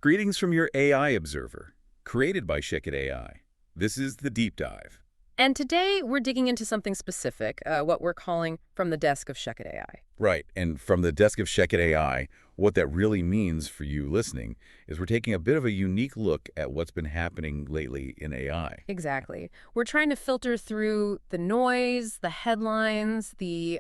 Greetings from your AI Observer, created by ShechetAI. This is the Deep Dive. And today we're digging into something specific, what we're calling from the Desk of ShechetAI. Right, and from the Desk of ShechetAI, what that really means for you listening is we're taking a bit of a unique look at what's been happening lately in AI. Exactly. We're trying to filter through the noise, the headlines, the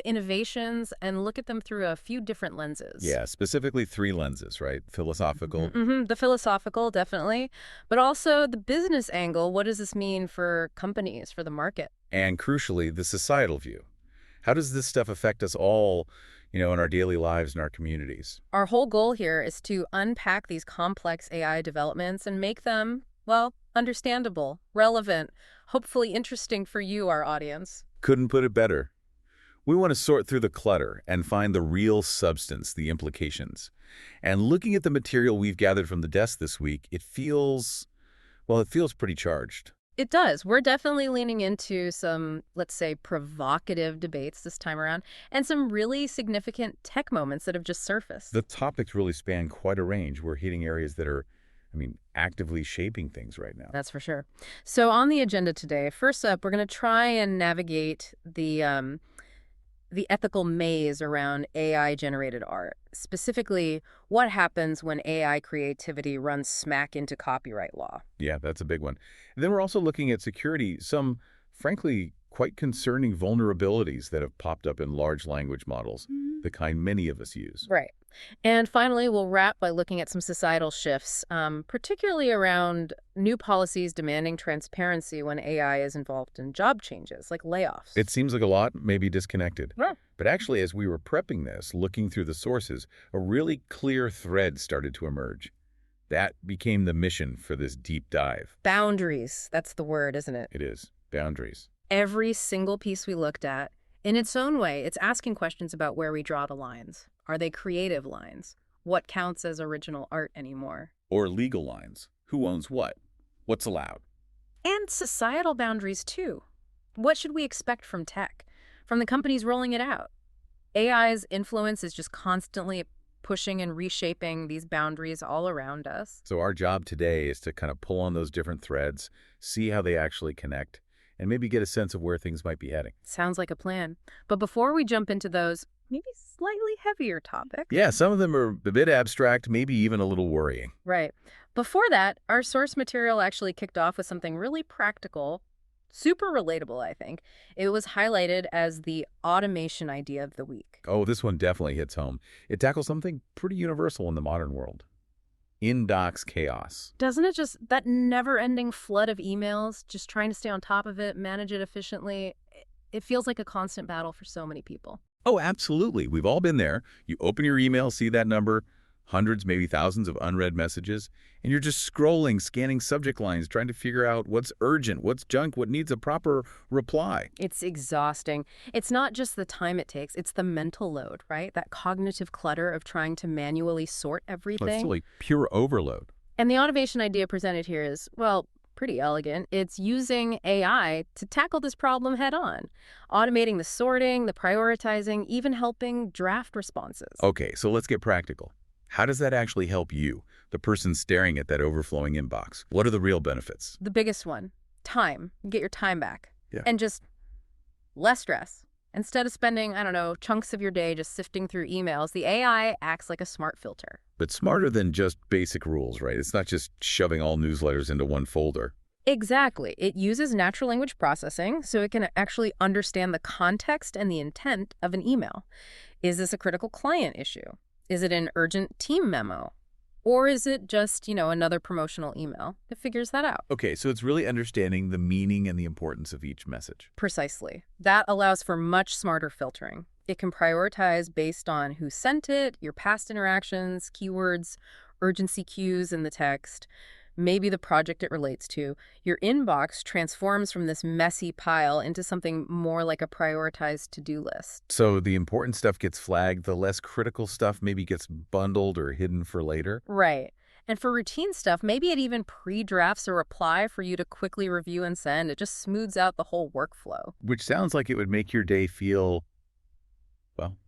innovations, and look at them through a few different lenses. Yeah, specifically three lenses, right? Philosophical. The philosophical, definitely, but also the business angle. What does this mean for companies, for the market? And crucially, the societal view. How does this stuff affect us all, in our daily lives and our communities? Our whole goal here is to unpack these complex AI developments and make them, well, understandable, relevant, hopefully interesting for you, our audience. Couldn't put it better. We want to sort through the clutter and find the real substance, the implications. And looking at the material we've gathered from the desk this week, it feels pretty charged. It does. We're definitely leaning into some, let's say, provocative debates this time around, and some really significant tech moments that have just surfaced. The topics really span quite a range. We're hitting areas that are, actively shaping things right now. That's for sure. So on the agenda today, first up, we're going to try and navigate the ethical maze around AI-generated art. Specifically, what happens when AI creativity runs smack into copyright law? Yeah, that's a big one. And then we're also looking at security, some, frankly, quite concerning vulnerabilities that have popped up in large language models, the kind many of us use. Right. And finally, we'll wrap by looking at some societal shifts, particularly around new policies demanding transparency when AI is involved in job changes, like layoffs. It seems like a lot may be disconnected. Yeah. But actually, as we were prepping this, looking through the sources, a really clear thread started to emerge. That became the mission for this deep dive. Boundaries. That's the word, isn't it? It is. Boundaries. Every single piece we looked at, in its own way, it's asking questions about where we draw the lines. Are they creative lines? What counts as original art anymore? Or legal lines. Who owns what? What's allowed? And societal boundaries, too. What should we expect from tech? From the companies rolling it out? AI's influence is just constantly pushing and reshaping these boundaries all around us. So our job today is to kind of pull on those different threads, see how they actually connect, and maybe get a sense of where things might be heading. Sounds like a plan. But before we jump into those maybe slightly heavier topics. Yeah, some of them are a bit abstract, maybe even a little worrying. Right. Before that, our source material actually kicked off with something really practical, super relatable, I think. It was highlighted as the automation idea of the week. Oh, this one definitely hits home. It tackles something pretty universal in the modern world. Inbox chaos. Doesn't it just, that never-ending flood of emails, just trying to stay on top of it, manage it efficiently, it feels like a constant battle for so many people. Oh, absolutely. We've all been there. You open your email, see that number, hundreds, maybe thousands of unread messages, and you're just scrolling, scanning subject lines, trying to figure out what's urgent, what's junk, what needs a proper reply. It's exhausting. It's not just the time it takes, it's the mental load, right? That cognitive clutter of trying to manually sort everything. It's like pure overload. And the automation idea presented here is, well, pretty elegant. It's using AI to tackle this problem head on, automating the sorting, the prioritizing, even helping draft responses. Okay, so let's get practical. How does that actually help you, the person staring at that overflowing inbox? What are the real benefits? The biggest one, time. Get your time back. Yeah. And just less stress. Instead of spending, chunks of your day just sifting through emails, the AI acts like a smart filter. But smarter than just basic rules, right? It's not just shoving all newsletters into one folder. Exactly. It uses natural language processing, so it can actually understand the context and the intent of an email. Is this a critical client issue? Is it an urgent team memo? Or is it just, another promotional email? It figures that out. Okay, so it's really understanding the meaning and the importance of each message. Precisely. That allows for much smarter filtering. It can prioritize based on who sent it, your past interactions, keywords, urgency cues in the text, maybe the project it relates to. Your inbox transforms from this messy pile into something more like a prioritized to-do list. So the important stuff gets flagged, the less critical stuff maybe gets bundled or hidden for later? Right. And for routine stuff, maybe it even pre-drafts a reply for you to quickly review and send. It just smooths out the whole workflow. Which sounds like it would make your day feel,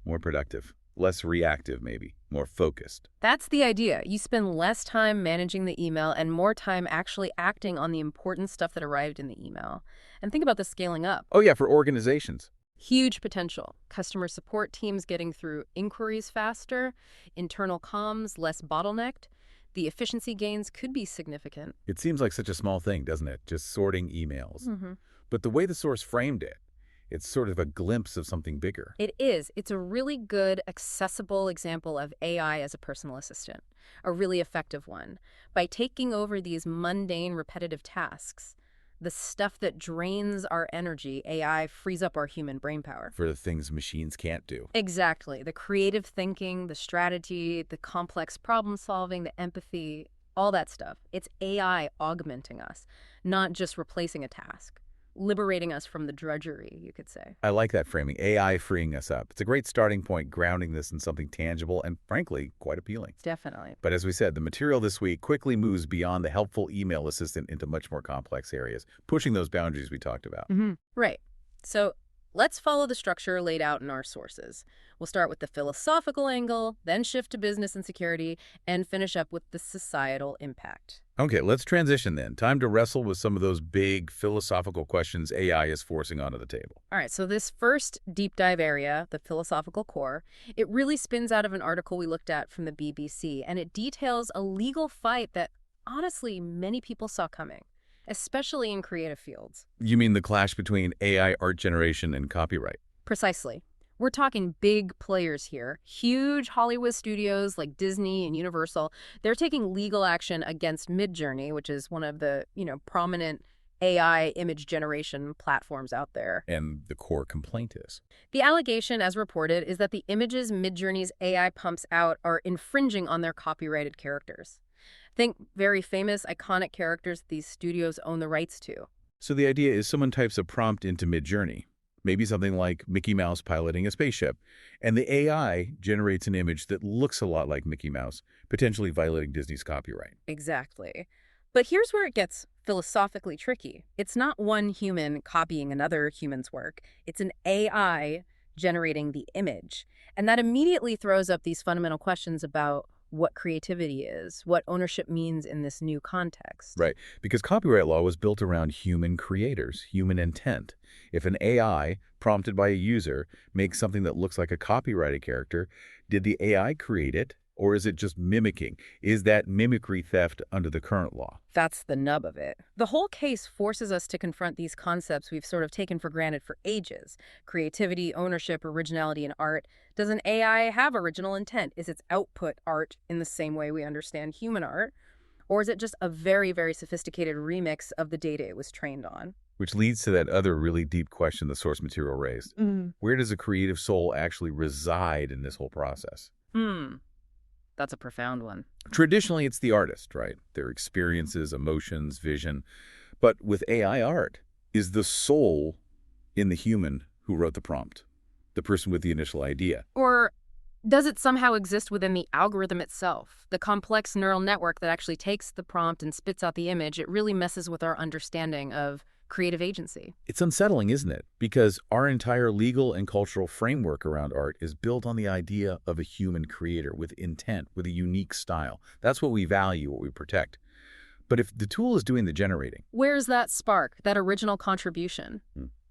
more productive, less reactive maybe. More focused. That's the idea. You spend less time managing the email and more time actually acting on the important stuff that arrived in the email. And think about the scaling up. Oh yeah, for organizations. Huge potential. Customer support teams getting through inquiries faster, internal comms less bottlenecked. The efficiency gains could be significant. It seems like such a small thing, doesn't it? Just sorting emails. Mm-hmm. But the way the source framed it, it's sort of a glimpse of something bigger. It is. It's a really good, accessible example of AI as a personal assistant, a really effective one. By taking over these mundane, repetitive tasks, the stuff that drains our energy, AI frees up our human brainpower. For the things machines can't do. Exactly. The creative thinking, the strategy, the complex problem solving, the empathy, all that stuff. It's AI augmenting us, not just replacing a task. Liberating us from the drudgery, you could say. I like that framing, AI freeing us up. It's a great starting point, grounding this in something tangible and, frankly, quite appealing. Definitely. But as we said, the material this week quickly moves beyond the helpful email assistant into much more complex areas, pushing those boundaries we talked about. Right. So let's follow the structure laid out in our sources. We'll start with the philosophical angle, then shift to business and security, and finish up with the societal impact. Okay, let's transition then. Time to wrestle with some of those big philosophical questions AI is forcing onto the table. All right, so this first deep dive area, the philosophical core, it really spins out of an article we looked at from the BBC, and it details a legal fight that, honestly, many people saw coming, especially in creative fields. You mean the clash between AI art generation and copyright? Precisely. We're talking big players here. Huge Hollywood studios like Disney and Universal. They're taking legal action against Midjourney, which is one of the, prominent AI image generation platforms out there. And the core complaint is? The allegation, as reported, is that the images Midjourney's AI pumps out are infringing on their copyrighted characters. Think very famous, iconic characters these studios own the rights to. So the idea is someone types a prompt into Midjourney, maybe something like Mickey Mouse piloting a spaceship, and the AI generates an image that looks a lot like Mickey Mouse, potentially violating Disney's copyright. Exactly. But here's where it gets philosophically tricky. It's not one human copying another human's work. It's an AI generating the image. And that immediately throws up these fundamental questions about what creativity is, what ownership means in this new context. Right, because copyright law was built around human creators, human intent. If an AI, prompted by a user, makes something that looks like a copyrighted character, did the AI create it, or is it just mimicking? Is that mimicry theft under the current law? That's the nub of it. The whole case forces us to confront these concepts we've sort of taken for granted for ages. Creativity, ownership, originality in art. Does an AI have original intent? Is its output art in the same way we understand human art? Or is it just a very, very sophisticated remix of the data it was trained on? Which leads to that other really deep question the source material raised. Where does a creative soul actually reside in this whole process? That's a profound one. Traditionally, it's the artist, right? Their experiences, emotions, vision. But with AI art, is the soul in the human who wrote the prompt, the person with the initial idea? Or does it somehow exist within the algorithm itself? The complex neural network that actually takes the prompt and spits out the image, it really messes with our understanding of creative agency. It's unsettling, isn't it? Because our entire legal and cultural framework around art is built on the idea of a human creator with intent, with a unique style. That's what we value, what we protect. But if the tool is doing the generating, where's that spark, that original contribution?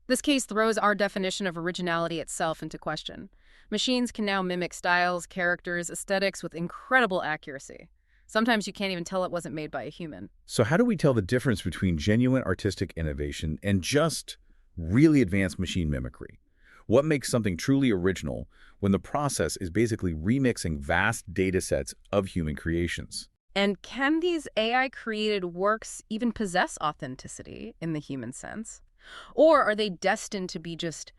This case throws our definition of originality itself into question. Machines can now mimic styles, characters, aesthetics with incredible accuracy. Sometimes you can't even tell it wasn't made by a human. So how do we tell the difference between genuine artistic innovation and just really advanced machine mimicry? What makes something truly original when the process is basically remixing vast data sets of human creations? And can these AI-created works even possess authenticity in the human sense? Or are they destined to be just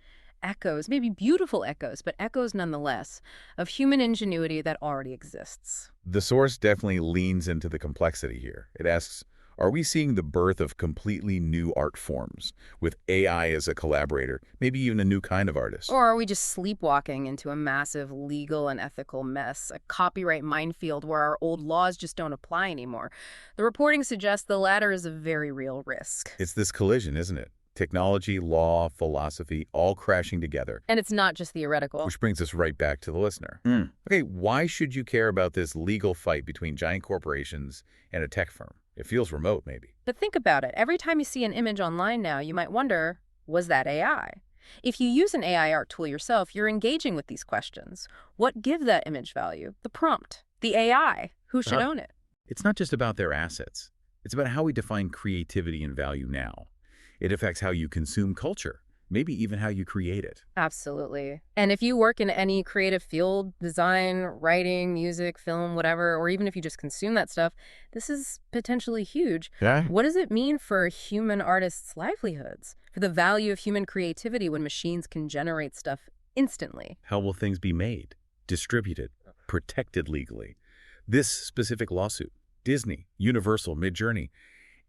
echoes, maybe beautiful echoes, but echoes nonetheless, of human ingenuity that already exists? The source definitely leans into the complexity here. It asks, are we seeing the birth of completely new art forms, with AI as a collaborator, maybe even a new kind of artist? Or are we just sleepwalking into a massive legal and ethical mess, a copyright minefield where our old laws just don't apply anymore? The reporting suggests the latter is a very real risk. It's this collision, isn't it? Technology, law, philosophy, all crashing together. And it's not just theoretical. Which brings us right back to the listener. Okay, why should you care about this legal fight between giant corporations and a tech firm? It feels remote, maybe. But think about it. Every time you see an image online now, you might wonder, was that AI? If you use an AI art tool yourself, you're engaging with these questions. What gives that image value? The prompt, the AI. Who should own it? It's not just about their assets. It's about how we define creativity and value now. It affects how you consume culture, maybe even how you create it. Absolutely. And if you work in any creative field, design, writing, music, film, whatever, or even if you just consume that stuff, this is potentially huge. Yeah. What does it mean for human artists' livelihoods? For the value of human creativity when machines can generate stuff instantly? How will things be made, distributed, protected legally? This specific lawsuit, Disney, Universal, Midjourney,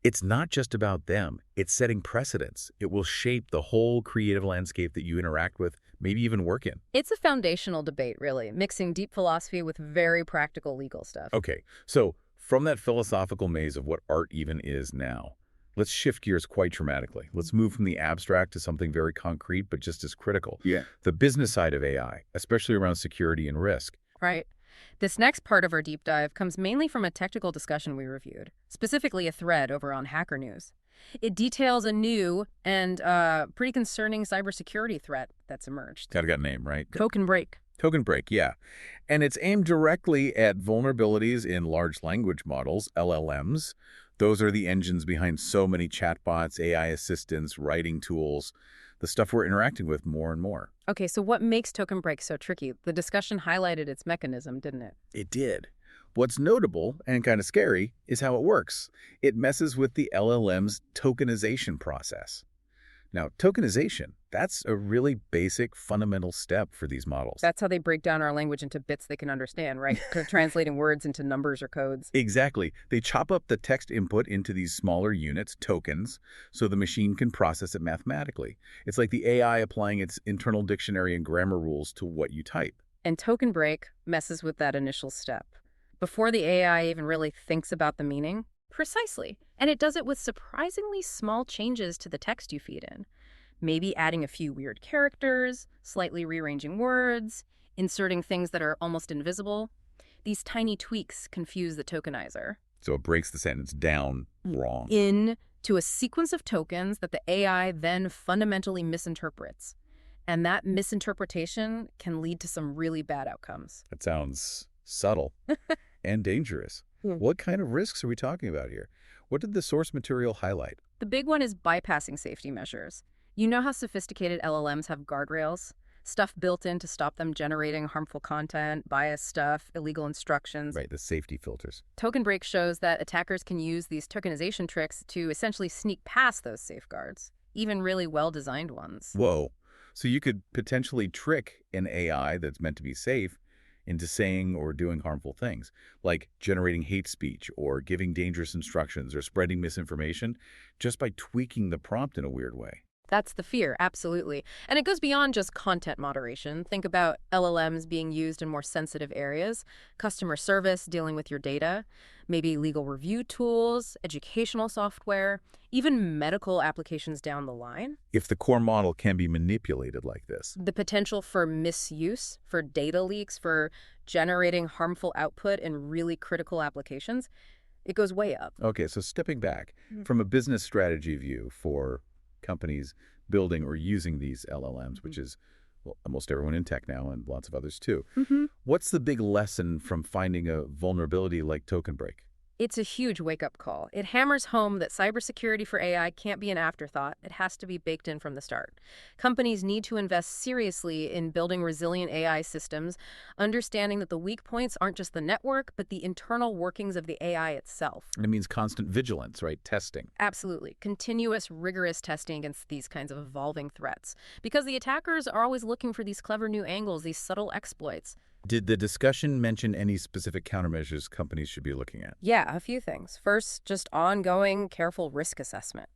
it's not just about them. It's setting precedents. It will shape the whole creative landscape that you interact with, maybe even work in. It's a foundational debate, really, mixing deep philosophy with very practical legal stuff. Okay, so from that philosophical maze of what art even is now, let's shift gears quite dramatically. Let's move from the abstract to something very concrete, but just as critical. Yeah. The business side of AI, especially around security and risk. Right. This next part of our deep dive comes mainly from a technical discussion we reviewed, specifically a thread over on Hacker News. It details a new and pretty concerning cybersecurity threat that's emerged. Got a name, right? TokenBreak. TokenBreak, yeah. And it's aimed directly at vulnerabilities in large language models, LLMs. Those are the engines behind so many chatbots, AI assistants, writing tools, the stuff we're interacting with more and more. Okay, so what makes TokenBreak so tricky? The discussion highlighted its mechanism, didn't it? It did. What's notable and kind of scary is how it works. It messes with the LLM's tokenization process. Now, tokenization, that's a really basic, fundamental step for these models. That's how they break down our language into bits they can understand, right? Translating words into numbers or codes. Exactly. They chop up the text input into these smaller units, tokens, so the machine can process it mathematically. It's like the AI applying its internal dictionary and grammar rules to what you type. And TokenBreak messes with that initial step. Before the AI even really thinks about the meaning. Precisely. And it does it with surprisingly small changes to the text you feed in. Maybe adding a few weird characters, slightly rearranging words, inserting things that are almost invisible. These tiny tweaks confuse the tokenizer. So it breaks the sentence down wrong. Into a sequence of tokens that the AI then fundamentally misinterprets. And that misinterpretation can lead to some really bad outcomes. That sounds subtle and dangerous. What kind of risks are we talking about here? What did the source material highlight? The big one is bypassing safety measures. You know how sophisticated LLMs have guardrails? Stuff built in to stop them generating harmful content, biased stuff, illegal instructions. Right, the safety filters. TokenBreak shows that attackers can use these tokenization tricks to essentially sneak past those safeguards, even really well-designed ones. Whoa. So you could potentially trick an AI that's meant to be safe into saying or doing harmful things, like generating hate speech or giving dangerous instructions or spreading misinformation, just by tweaking the prompt in a weird way. That's the fear, absolutely. And it goes beyond just content moderation. Think about LLMs being used in more sensitive areas, customer service, dealing with your data, maybe legal review tools, educational software, even medical applications down the line. If the core model can be manipulated like this. The potential for misuse, for data leaks, for generating harmful output in really critical applications, it goes way up. Okay, so stepping back from a business strategy view for companies building or using these LLMs, which is almost everyone in tech now and lots of others too. What's the big lesson from finding a vulnerability like TokenBreak? It's a huge wake-up call. It hammers home that cybersecurity for AI can't be an afterthought. It has to be baked in from the start. Companies need to invest seriously in building resilient AI systems, understanding that the weak points aren't just the network, but the internal workings of the AI itself. And it means constant vigilance, right? Testing. Absolutely. Continuous, rigorous testing against these kinds of evolving threats. Because the attackers are always looking for these clever new angles, these subtle exploits. Did the discussion mention any specific countermeasures companies should be looking at? Yeah, a few things. First, just ongoing, careful risk assessment,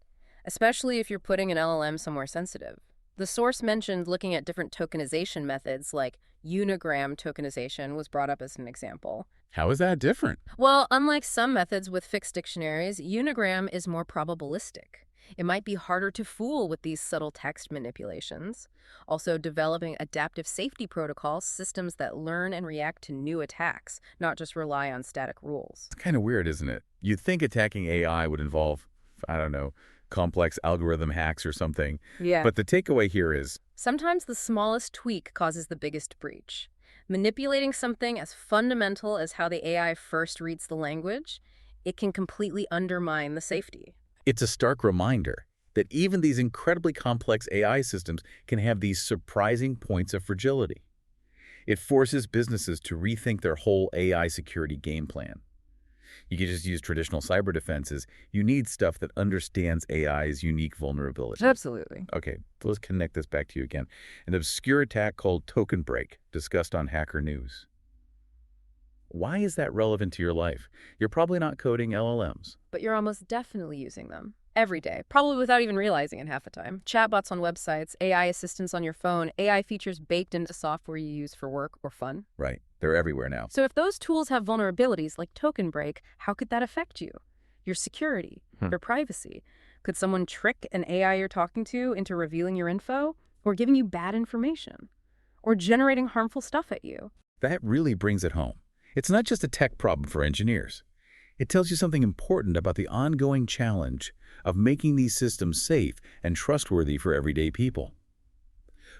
especially if you're putting an LLM somewhere sensitive. The source mentioned looking at different tokenization methods, like unigram tokenization was brought up as an example. How is that different? Well, unlike some methods with fixed dictionaries, unigram is more probabilistic. It might be harder to fool with these subtle text manipulations. Also, developing adaptive safety protocols, systems that learn and react to new attacks, not just rely on static rules. It's kind of weird, isn't it? You'd think attacking AI would involve, I don't know, complex algorithm hacks or something. Yeah. But the takeaway here is, Sometimes the smallest tweak causes the biggest breach. Manipulating something as fundamental as how the AI first reads the language, it can completely undermine the safety. it's a stark reminder that even these incredibly complex AI systems can have these surprising points of fragility. It forces businesses to rethink their whole AI security game plan. You can just use traditional cyber defenses. You need stuff that understands AI's unique vulnerabilities. Absolutely. Okay, let's connect this back to you again. An obscure attack called TokenBreak, discussed on Hacker News. Why is that relevant to your life? You're probably not coding LLMs. But you're almost definitely using them. Every day, probably without even realizing it half the time. Chatbots on websites, AI assistants on your phone, AI features baked into software you use for work or fun. Right, they're everywhere now. So if those tools have vulnerabilities like TokenBreak, how could that affect you? Your security, your privacy? Could someone trick an AI you're talking to into revealing your info? Or giving you bad information? Or generating harmful stuff at you? That really brings it home. It's not just a tech problem for engineers. It tells you something important about the ongoing challenge of making these systems safe and trustworthy for everyday people.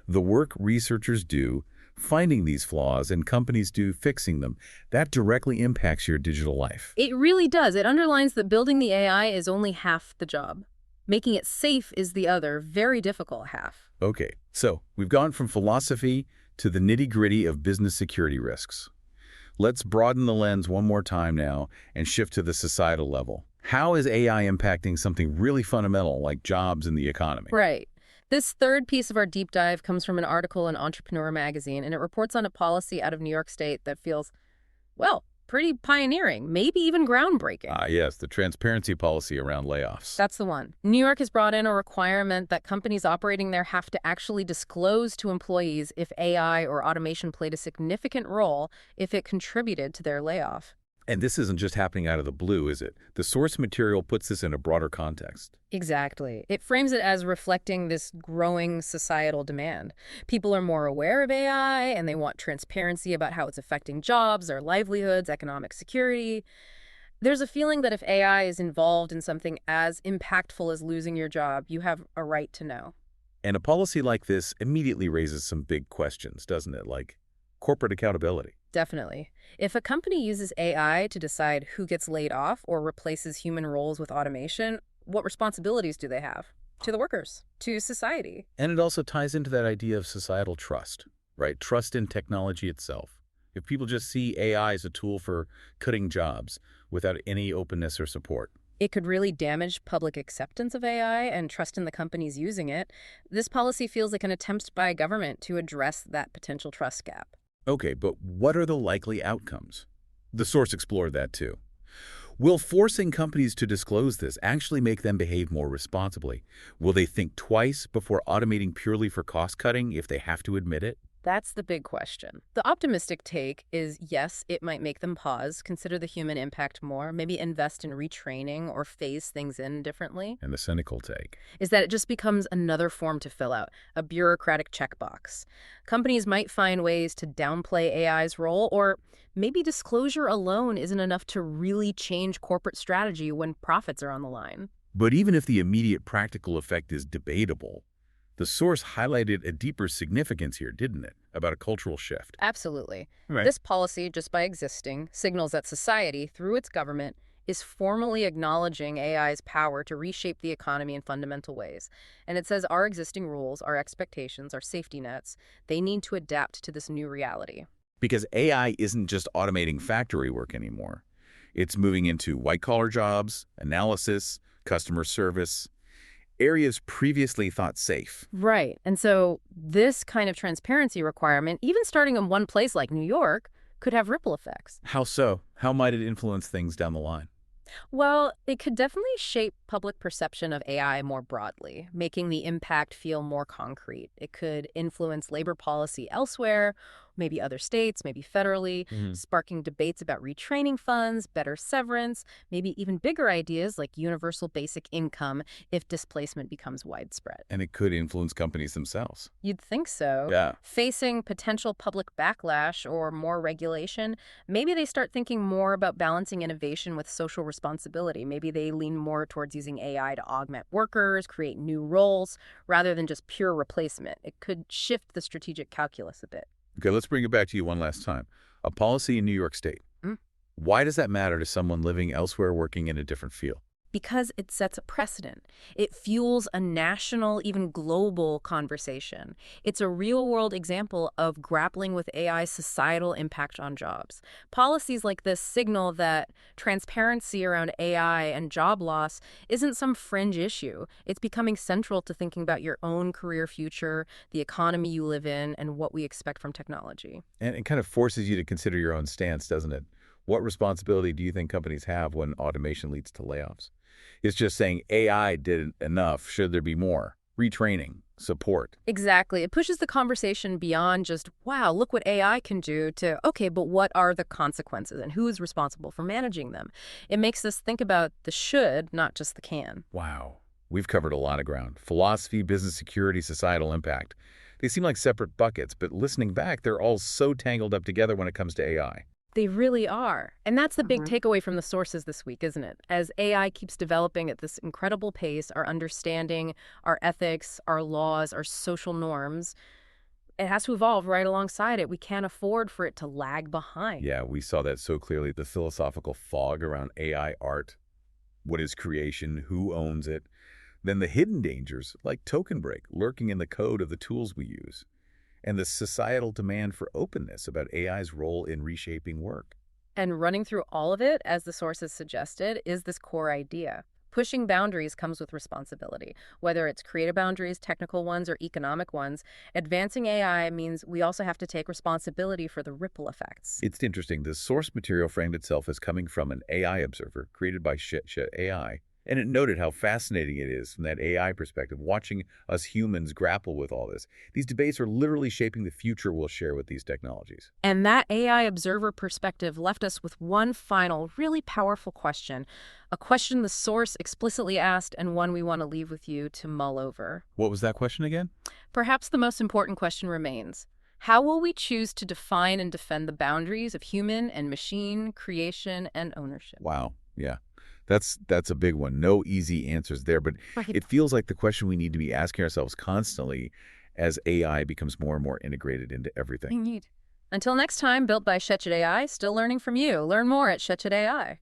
The work researchers do finding these flaws and companies do fixing them, that directly impacts your digital life. It really does. It underlines that building the AI is only half the job. Making it safe is the other, very difficult half. Okay, so we've gone from philosophy to the nitty-gritty of business security risks. Let's broaden the lens one more time now and shift to the societal level. How is AI impacting something really fundamental like jobs and the economy? Right. This third piece of our deep dive comes from an article in Entrepreneur magazine, and it reports on a policy out of New York State that feels, well, pretty pioneering, maybe even groundbreaking. Ah, yes, the transparency policy around layoffs. That's the one. New York has brought in a requirement that companies operating there have to actually disclose to employees if AI or automation played a significant role if it contributed to their layoff. And this isn't just happening out of the blue, is it? The source material puts this in a broader context. Exactly. It frames it as reflecting this growing societal demand. People are more aware of AI, and they want transparency about how it's affecting jobs, their livelihoods, economic security. There's a feeling that if AI is involved in something as impactful as losing your job, you have a right to know. And a policy like this immediately raises some big questions, doesn't it? Like corporate accountability. Definitely. If a company uses AI to decide who gets laid off or replaces human roles with automation, what responsibilities do they have? To the workers, to society. And it also ties into that idea of societal trust, right? Trust in technology itself. If people just see AI as a tool for cutting jobs without any openness or support. It could really damage public acceptance of AI and trust in the companies using it. This policy feels like an attempt by government to address that potential trust gap. Okay, but what are the likely outcomes? The source explored that too. Will forcing companies to disclose this actually make them behave more responsibly? Will they think twice before automating purely for cost-cutting if they have to admit it? That's the big question. The optimistic take is, yes, it might make them pause, consider the human impact more, maybe invest in retraining or phase things in differently. And the cynical take. Is that it just becomes another form to fill out, a bureaucratic checkbox. Companies might find ways to downplay AI's role, or maybe disclosure alone isn't enough to really change corporate strategy when profits are on the line. But even if the immediate practical effect is debatable, the source highlighted a deeper significance here, didn't it, about a cultural shift? Absolutely. Right. This policy, just by existing, signals that society, through its government, is formally acknowledging AI's power to reshape the economy in fundamental ways. And it says our existing rules, our expectations, our safety nets, they need to adapt to this new reality. Because AI isn't just automating factory work anymore. It's moving into white-collar jobs, analysis, customer service, areas previously thought safe. Right. And so this kind of transparency requirement, even starting in one place like New York, could have ripple effects. How so? How might it influence things down the line? Well, it could definitely shape public perception of AI more broadly, making the impact feel more concrete. It could influence labor policy elsewhere maybe other states, maybe federally, Mhm. sparking debates about retraining funds, better severance, maybe even bigger ideas like universal basic income if displacement becomes widespread. And it could influence companies themselves. You'd think so. Yeah. Facing potential public backlash or more regulation, maybe they start thinking more about balancing innovation with social responsibility. Maybe they lean more towards using AI to augment workers, create new roles, rather than just pure replacement. It could shift the strategic calculus a bit. Okay, let's bring it back to you one last time. A policy in New York State. Mm. Why does that matter to someone living elsewhere working in a different field? Because it sets a precedent. It fuels a national, even global conversation. It's a real-world example of grappling with AI's societal impact on jobs. Policies like this signal that transparency around AI and job loss isn't some fringe issue. It's becoming central to thinking about your own career future, the economy you live in, and what we expect from technology. And it kind of forces you to consider your own stance, doesn't it? What responsibility do you think companies have when automation leads to layoffs? It's just saying AI did enough. Should there be more? Retraining, support. Exactly. It pushes the conversation beyond just, wow, look what AI can do, to, okay, but what are the consequences and who is responsible for managing them? It makes us think about the should, not just the can. Wow. We've covered a lot of ground. Philosophy, business security, societal impact. They seem like separate buckets, but listening back, they're all so tangled up together when it comes to AI. They really are. And that's the big Mhm. takeaway from the sources this week, isn't it? As AI keeps developing at this incredible pace, our understanding, our ethics, our laws, our social norms, it has to evolve right alongside it. We can't afford for it to lag behind. Yeah, we saw that so clearly. The philosophical fog around AI art. What is creation? Who owns it? Then the hidden dangers, like TokenBreak, lurking in the code of the tools we use. And the societal demand for openness about AI's role in reshaping work. And running through all of it, as the sources suggested, is this core idea. Pushing boundaries comes with responsibility. Whether it's creative boundaries, technical ones, or economic ones, advancing AI means we also have to take responsibility for the ripple effects. It's interesting. The source material framed itself as coming from an AI observer created by ShechetAI. And it noted how fascinating it is from that AI perspective, watching us humans grapple with all this. These debates are literally shaping the future we'll share with these technologies. And that AI observer perspective left us with one final, really powerful question. A question the source explicitly asked, and one we want to leave with you to mull over. What was that question again? Perhaps the most important question remains. How will we choose to define and defend the boundaries of human and machine creation and ownership? Wow. Yeah. That's a big one. No easy answers there, but Right. it feels like the question we need to be asking ourselves constantly as AI becomes more and more integrated into everything. Indeed. Until next time, built by ShechetAI, still learning from you. Learn more at ShechetAI.